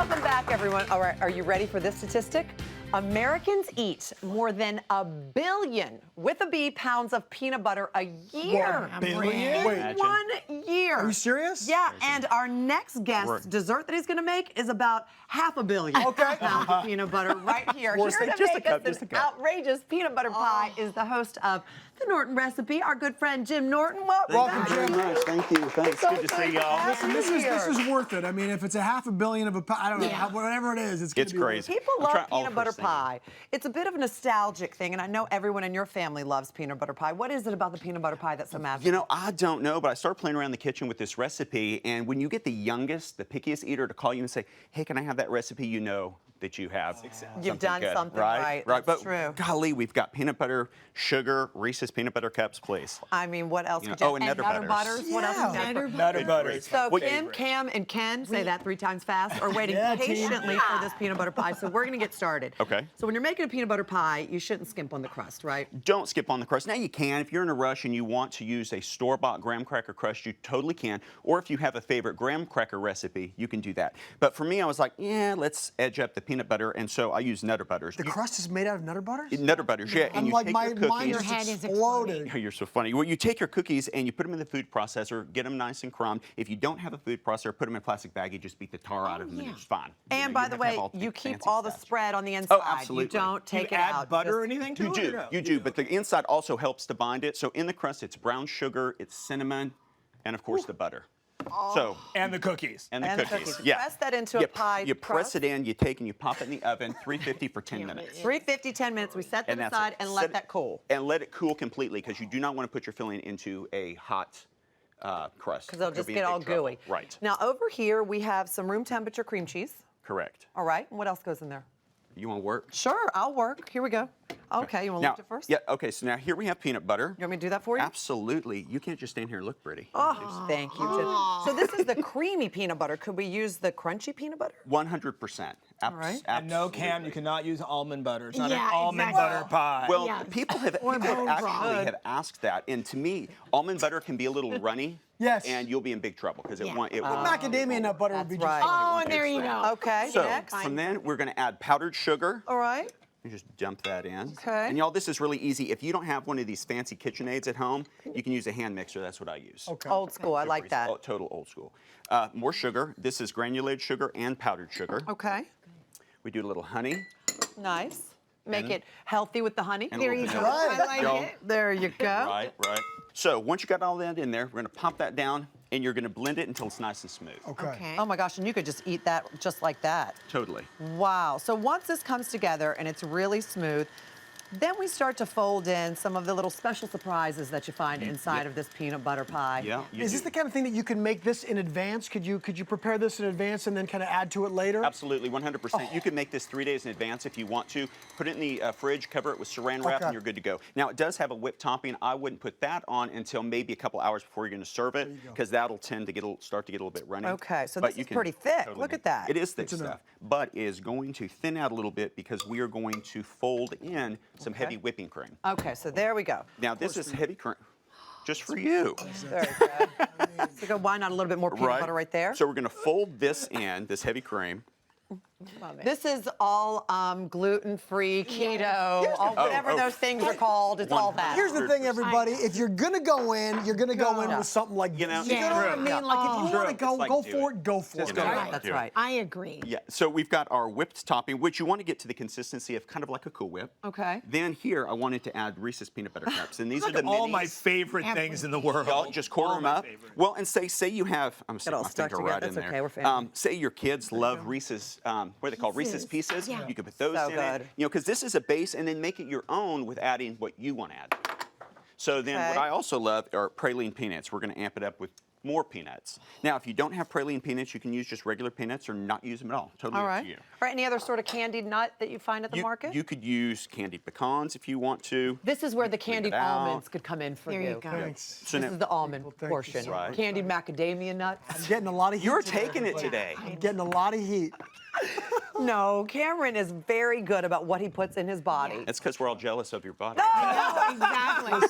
Welcome back, everyone. All right, are you ready for this statistic? Americans eat more than 1 billion, with a B, pounds of peanut butter a year. 1 billion? In Wait. 1 year. Are you serious? Yeah, and our next guest dessert that he's going to make is about 500 million pounds of peanut butter right here. Here to make us an outrageous peanut butter pie is the host of the Norton recipe, our good friend Jim Norton. Welcome, Jim. Nice, thank you. Thanks. So Good to see y'all. Listen, this is worth it. I mean, if it's a 500 million of a pie, I don't know, whatever it is, it's going to be crazy. People love peanut butter pie. It's a bit of a nostalgic thing, and I know everyone in your family loves peanut butter pie. What is it about the peanut butter pie that's so magical? You know, I don't know, but I started playing around the kitchen with this recipe, and when you get the youngest, the pickiest eater to call you and say, hey, can I have that recipe? You know that you have You've done good, something right. That's but true. Golly, we've got peanut butter, sugar, Reese's peanut butter cups, please. I mean, what else could oh, you and Nutter Butters? What else? Nutter Butters. So Kim, Cam, and Ken, say that 3 times fast, are waiting patiently for this peanut butter pie. So we're going to get started. Okay. So when you're making a peanut butter pie, you shouldn't skimp on the crust, right? Don't skip on the crust. Now you can. If you're in a rush and you want to use a store-bought graham cracker crust, you totally can. Or if you have a favorite graham cracker recipe, you can do that. But for me, I was like, yeah, let's edge up the peanut butter, and so I use Nutter Butters. The crust is made out of Nutter Butters? Nutter Butters, yeah. And you take your cookies. Mine just exploded. You're so funny. Well, you take your cookies and you put them in the food processor, get them nice and crumbed. If you don't have a food processor, put them in a plastic bag. You just beat the tar out of them, and it's fine. And by the way, you keep all the spread on the inside. Oh, absolutely. You don't take it add out. butter or anything to it? You do, but the inside also helps to bind it. So in the crust, it's brown sugar, it's cinnamon, and of course the butter. So And the cookies. and the cookies. You press that into a pie You press crust. it in, you take and you pop it in the oven, 350 for 10 minutes. 350, 10 minutes. We set them that's aside it. and Set let it- that cool. And let it cool completely, because you do not want to put your filling into a hot crust. Because they'll You'll just be in get big all trouble. gooey. Right. Now over here we have some room temperature cream cheese. Correct. All right. And what else goes in there? You want to work? Sure, I'll work. Here we go. Okay, you want to Now, lift it first? yeah, okay, so now here we have peanut butter. You want me to do that for you? Absolutely. You can't just stand here and look pretty. Oh, thank you. So this is the creamy peanut butter. Could we use the crunchy peanut butter? 100%. right. And no, Cam, you cannot use almond butter. It's not an Yeah, almond exactly. butter pie. Well, Yeah. people have Or bone broth. actually have asked that, and to me, almond butter can be a little runny. Yes. And you'll be in big trouble because it Yeah. won't. Macadamia nut butter would be That's just right. Oh, and there you go. Okay, So next. from then, we're going to add powdered sugar. All right. You just dump that in. Okay. And y'all, this is really easy. If you don't have one of these fancy KitchenAids at home, you can use a hand mixer. That's what I use. Okay. Old school. I like that. Total old school. More sugar. This is granulated sugar and powdered sugar. Okay. We do a little honey. Nice. Make it healthy with the honey. And There a you little go. vanilla. I like Y'all, it. There you go. Right. So once you got all that in there, we're going to pop that down, and you're going to blend it until it's nice and smooth. Okay. Oh my gosh, and you could just eat that just like that. Totally. Wow. So once this comes together and it's really smooth, then we start to fold in some of the little special surprises that you find inside of this peanut butter pie. Yeah. you Is this do. the kind of thing that you can make this in advance? Could you prepare this in advance and then kind of add to it later? Absolutely, 100%. You can make this 3 days in advance if you want to. Put it in the fridge, cover it with saran wrap, Okay. and you're good to go. Now, it does have a whipped topping. I wouldn't put that on until maybe a couple hours before you're going to serve it, because that'll tend to start to get a little bit runny. Okay, so But this you is can pretty thick. totally Look make- at that. It is thick to know. stuff, but is going to thin out a little bit because we are going to fold in some heavy whipping cream. Okay, so there we go. Now, this is heavy cream just for you. There you go. So go, why not a little bit more peanut butter right there? So we're going to fold this in, this heavy cream. This is all gluten-free, keto, all, whatever those things are called. It's all that. Here's the thing, everybody. If you're gonna go in, you're gonna go in with something like You know, this. You know what I true. mean? Like if you want to True. go, It's like, go do for it. it. Go for Just it. go all for right? it. That's Do it. right. I agree. Yeah, so we've got our whipped topping, which you want to get to the consistency of kind of like a Cool Whip. Okay. Then here, I wanted to add Reese's peanut butter cups, and these are Look the at all minis. my favorite things in the world. Y'all just quarter All them my up. favorite. Well, and say you have, I'm sticking all my stuck finger together. right in That's there. okay, we're family. Say your kids love Reese's, what are they called? Reese's Pieces. Yeah. You could put those So in good. it. You know, because this is a base, and then make it your own with adding what you want to add. So then what Okay. I also love are praline peanuts. We're going to amp it up with more peanuts. Now, if you don't have praline peanuts, you can use just regular peanuts or not use them at all. Totally All up right. to you. All right, any other sort of candied nut that you find at the market? You could use candied pecans if you want to. This is where the Leave candied it out. almonds could come in for There you. you go. Thanks. So This now- is the almond thank you portion. so much. Candied macadamia nuts. I'm getting a lot of heat. You're today, taking it everybody. today. I'm getting a lot of heat. No, Cameron is very good about what he puts in his body. That's because we're all jealous of your body. No, exactly.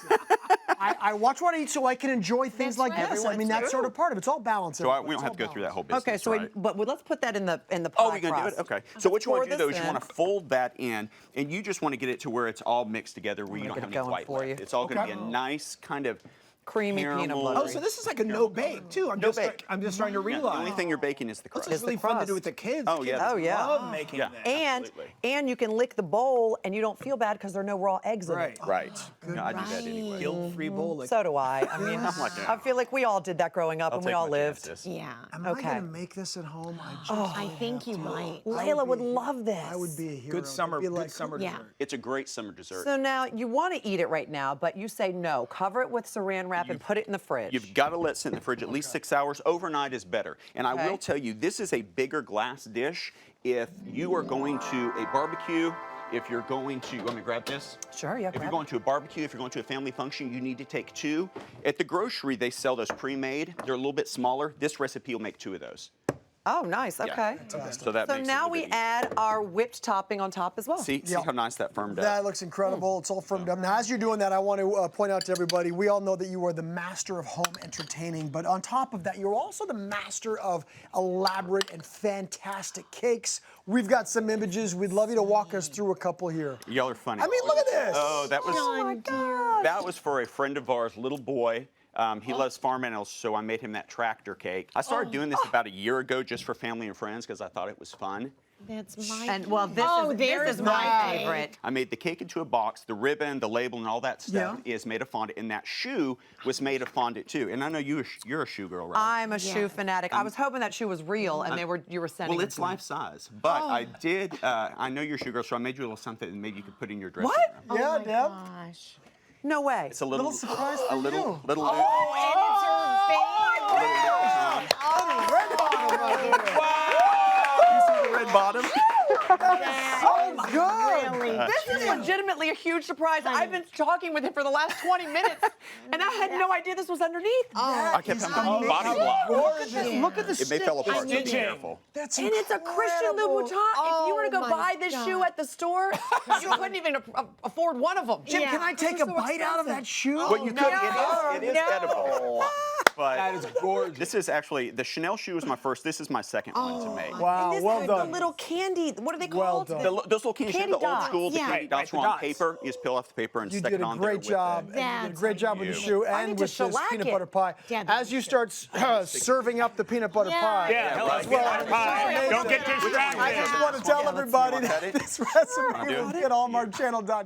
I watch what I eat so I can enjoy things like this. I mean, that's sort of part of it. It's all balance. So we don't have to go through that whole business. Okay, so right? but let's put that in the pie Oh, we're gonna do crust. it. Okay. So what you want to do pour though is this you want to fold that in, and you just want to get it to where it's all mixed together, where you don't get have it any going white for left. you. It's all going to be a nice kind of Creamy peanut caramel- butter. Oh, so this is like a no bake too. I'm just starting to Yeah, realize. the only thing you're baking is the crust. This is really fun to do with the kids. Oh, yeah. Kids Oh, yeah. love making Yeah. that. And you can lick the bowl and you don't feel bad because there are no raw eggs in Right. it. Right. No, I do that anyway. Guilt-free bowl. Like, So do I. I mean, I feel like we all did that growing up, I'll and we take all my lived. chances. Yeah. Am Okay. I gonna make this at home? I think you might. Layla would love this. I would be a hero. good summer, It'd be good like- summer Yeah. dessert. It's a great summer dessert. So now you want to eat it right now, but you say no. Cover it with saran wrap and put it in the fridge. You've got to let it sit in the fridge at least 6 hours. Overnight is better. And I Okay. will tell you, this is a bigger glass dish. If you are going to a barbecue, if you're going to, let me grab this. Sure, yeah, If grab you're going to a barbecue, if you're going to a family function, you need to take 2. At the grocery, they sell those pre-made. They're a little bit smaller. This recipe will make 2 of those. Oh, nice. Okay. So that So makes it a now little we bit easier. add our whipped topping on top as well. See how nice that firmed up. That looks incredible. It's all firmed up. Now, as you're doing that, I want to point out to everybody, we all know that you are the master of home entertaining, but on top of that, you're also the master of elaborate and fantastic cakes. We've got some images. We'd love you to walk us through a couple here. Y'all are funny. I mean, look at this. Oh, that was Oh my gosh. that was for a friend of ours, little boy. He loves farm animals, so I made him that tractor cake. I started doing this about a year ago just for family and friends because I thought it was fun. That's my. And well, this Oh, this there's is my my favorite. I made the cake into a box. The ribbon, the label, and all that stuff is made of fondant. And that shoe was made of fondant too. And I know you're a shoe girl, right? I'm a shoe fanatic. I was hoping that shoe was real, and you were sending. Well, it it's to me. life size. But I did. I know you're a shoe girl, so I made you a little something that maybe you could put in your dressing What? room. Oh Yeah, my Deb. gosh. No way. It's a little surprise for a little you. little. Oh, and it's her favorite. Red bottom right there. You see the red bottom? So good. Really. This is legitimately a huge surprise. I've been talking with him for the last 20 minutes, and I had no idea this was underneath. I kept having body block. Gorgeous. Look at the It may stick. fell apart. So be Stitching. careful. That's And it's a Christian Louboutin. If you were to go Oh, buy my this God. shoe at the store, you couldn't even afford one of them. Jim, Yeah. can I take a bite out of that shoe? Well, you could. It is edible. But That is gorgeous. this is actually the Chanel shoe was my first. This is my second one to make. Wow, And this well has done. the little candy. What are they Well called? done. Those little candy, Candy the old dots. school, the Yeah. candy dots the were on dots. paper. You just peel off the paper and You stick did it a on there great with job. the- And you did a That's great job with the you. shoe I and need to with this shellac peanut it. butter pie. Yeah, As you start serving up the peanut butter pie, Yeah, hello, right. peanut butter pie. Amazing. Don't get distracted. I just want to tell everybody Want that that? this recipe do will it? be at hallmarkchannel.com.